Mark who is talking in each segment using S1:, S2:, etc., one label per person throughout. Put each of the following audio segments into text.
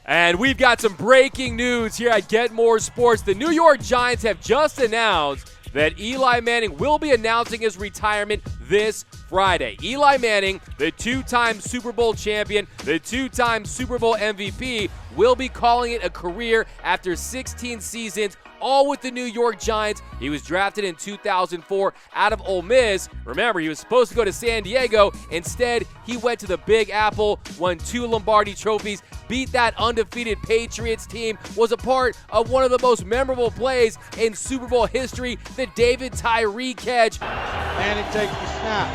S1: And we've got some breaking news here at Get More Sports. The New York Giants have just announced that Eli Manning will be announcing his retirement this Friday. Eli Manning, the two-time Super Bowl champion, the two-time Super Bowl MVP, will be calling it a career after 16 seasons, all with the New York Giants. He was drafted in 2004 out of Ole Miss. Remember, he was supposed to go to San Diego. Instead, he went to the Big Apple, won 2 Lombardi trophies, beat that undefeated Patriots team, was a part of one of the most memorable plays in Super Bowl history, the David Tyree catch.
S2: Manning takes the snap,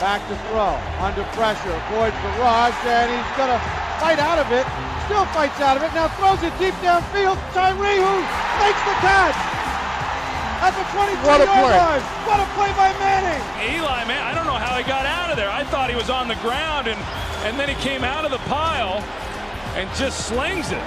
S2: back to throw, under pressure, avoids the rush, and he's going to fight out of it, still fights out of it, now throws it deep downfield, Tyree who makes the catch at the 23-yard line. What a play by Manning.
S3: Eli, man, I don't know how he got out of there. I thought he was on the ground, and then he came out of the pile and just slings it.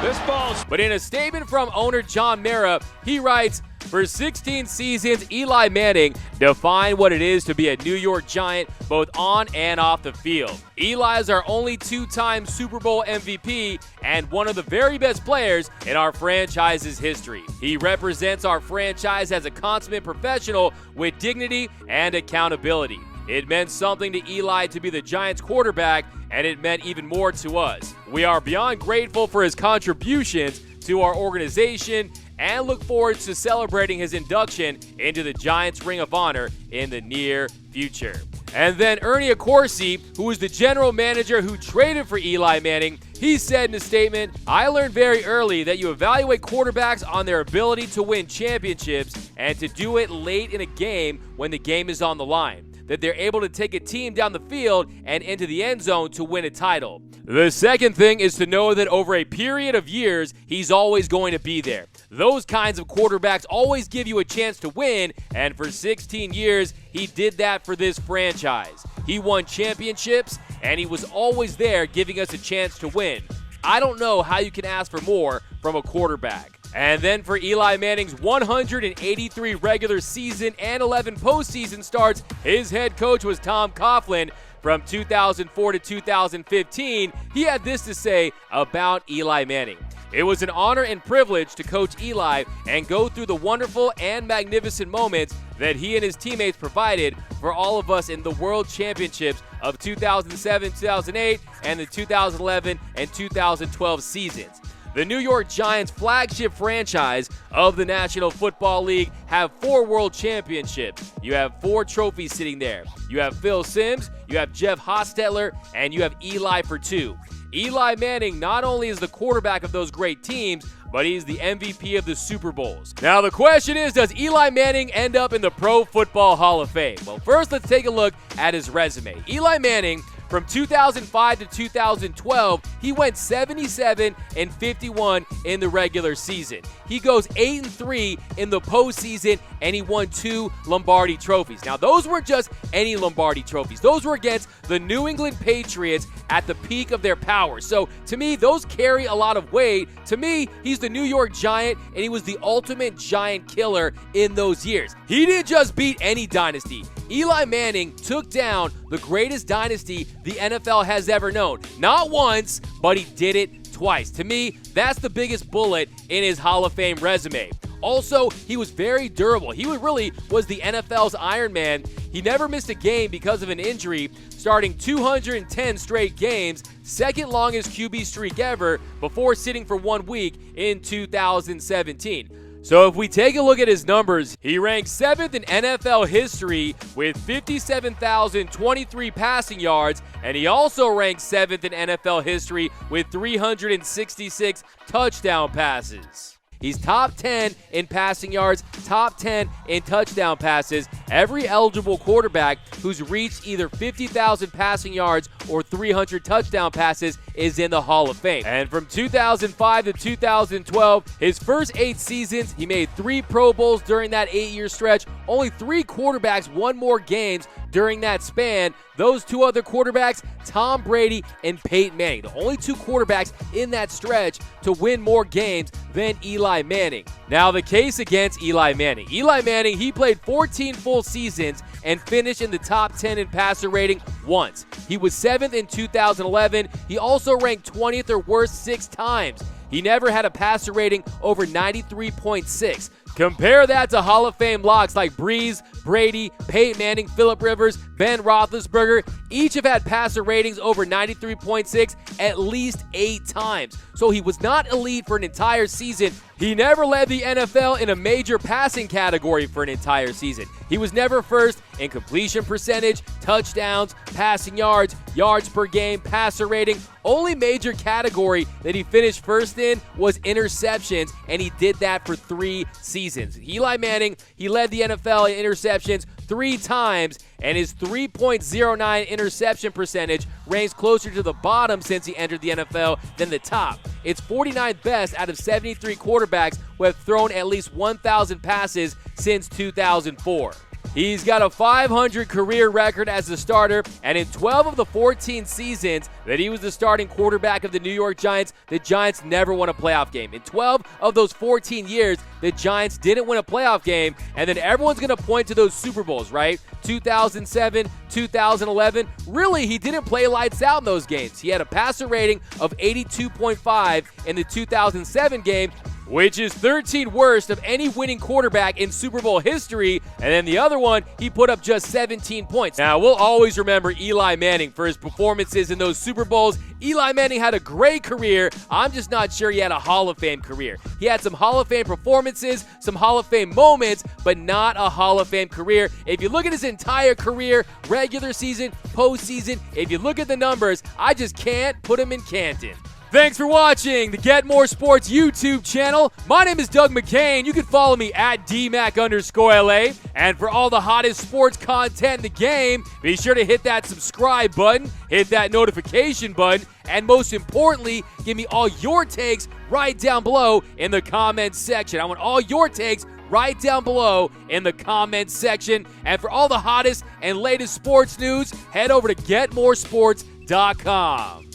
S3: This ball's...
S1: But in a statement from owner John Mara, he writes, "For 16 seasons, Eli Manning defined what it is to be a New York Giant, both on and off the field. Eli is our only two-time Super Bowl MVP and one of the very best players in our franchise's history. He represents our franchise as a consummate professional with dignity and accountability. It meant something to Eli to be the Giants quarterback, and it meant even more to us. We are beyond grateful for his contributions to our organization and look forward to celebrating his induction into the Giants Ring of Honor in the near future." And then Ernie Accorsi, who is the general manager who traded for Eli Manning, he said in a statement, "I learned very early that you evaluate quarterbacks on their ability to win championships and to do it late in a game when the game is on the line, that they're able to take a team down the field and into the end zone to win a title. The second thing is to know that over a period of years, he's always going to be there. Those kinds of quarterbacks always give you a chance to win, and for 16 years, he did that for this franchise. He won championships, and he was always there giving us a chance to win. I don't know how you can ask for more from a quarterback." And then for Eli Manning's 183 regular season and 11 postseason starts, his head coach was Tom Coughlin. From 2004 to 2015, he had this to say about Eli Manning. "It was an honor and privilege to coach Eli and go through the wonderful and magnificent moments that he and his teammates provided for all of us in the World Championships of 2007, 2008, and the 2011 and 2012 seasons. The New York Giants, flagship franchise of the National Football League, have 4 world championships. You have 4 trophies sitting there. You have Phil Simms, you have Jeff Hostetler, and you have Eli for 2. Eli Manning not only is the quarterback of those great teams, but he's the MVP of the Super Bowls." Now the question is, does Eli Manning end up in the Pro Football Hall of Fame? Well, first let's take a look at his resume. Eli Manning, from 2005 to 2012, he went 77-51 in the regular season. He goes 8-3 in the postseason, and he won 2 Lombardi trophies. Now, those weren't just any Lombardi trophies. Those were against the New England Patriots at the peak of their power. So, to me, those carry a lot of weight. To me, he's the New York Giant, and he was the ultimate Giant killer in those years. He didn't just beat any dynasty. Eli Manning took down the greatest dynasty the NFL has ever known. Not once, but he did it twice. To me, that's the biggest bullet in his Hall of Fame resume. Also, he was very durable. He really was the NFL's Iron Man. He never missed a game because of an injury, starting 210 straight games, second longest QB streak ever, before sitting for 1 week in 2017. So if we take a look at his numbers, he ranks 7th in NFL history with 57,023 passing yards, and he also ranks 7th in NFL history with 366 touchdown passes. He's top 10 in passing yards, top 10 in touchdown passes. Every eligible quarterback who's reached either 50,000 passing yards or 300 touchdown passes is in the Hall of Fame. And from 2005 to 2012, his first 8 seasons, he made 3 Pro Bowls during that 8-year stretch. Only 3 quarterbacks won more games during that span. Those 2 other quarterbacks, Tom Brady and Peyton Manning. The only 2 quarterbacks in that stretch to win more games than Eli Manning. Now, the case against Eli Manning. Eli Manning, he played 14 full seasons and finished in the top 10 in passer rating once. He was 7th in 2011. He also ranked 20th or worse 6 times. He never had a passer rating over 93.6. Compare that to Hall of Fame locks like Brees, Brady, Peyton Manning, Phillip Rivers, Ben Roethlisberger. Each have had passer ratings over 93.6 at least 8 times. So he was not elite for an entire season. He never led the NFL in a major passing category for an entire season. He was never first in completion percentage, touchdowns, passing yards, yards per game, passer rating. Only major category that he finished first in was interceptions, and he did that for 3 seasons. Eli Manning, he led the NFL in interceptions 3 times, and his 3.09 interception percentage ranks closer to the bottom since he entered the NFL than the top. It's 49th best out of 73 quarterbacks who have thrown at least 1,000 passes since 2004. He's got a .500 career record as a starter, and in 12 of the 14 seasons that he was the starting quarterback of the New York Giants, the Giants never won a playoff game. In 12 of those 14 years, the Giants didn't win a playoff game, and then everyone's going to point to those Super Bowls, right? 2007, 2011. Really, he didn't play lights out in those games. He had a passer rating of 82.5 in the 2007 game, which is 13th worst of any winning quarterback in Super Bowl history, and then the other one, he put up just 17 points. Now, we'll always remember Eli Manning for his performances in those Super Bowls. Eli Manning had a great career. I'm just not sure he had a Hall of Fame career. He had some Hall of Fame performances, some Hall of Fame moments, but not a Hall of Fame career. If you look at his entire career, regular season, postseason, if you look at the numbers, I just can't put him in Canton. Thanks for watching the Get More Sports YouTube channel. My name is Doug McCain. You can follow me at DMac_LA. And for all the hottest sports content in the game, be sure to hit that subscribe button, hit that notification button, and most importantly, give me all your takes right down below in the comments section. I want all your takes right down below in the comments section. And for all the hottest and latest sports news, head over to GetMoreSports.com.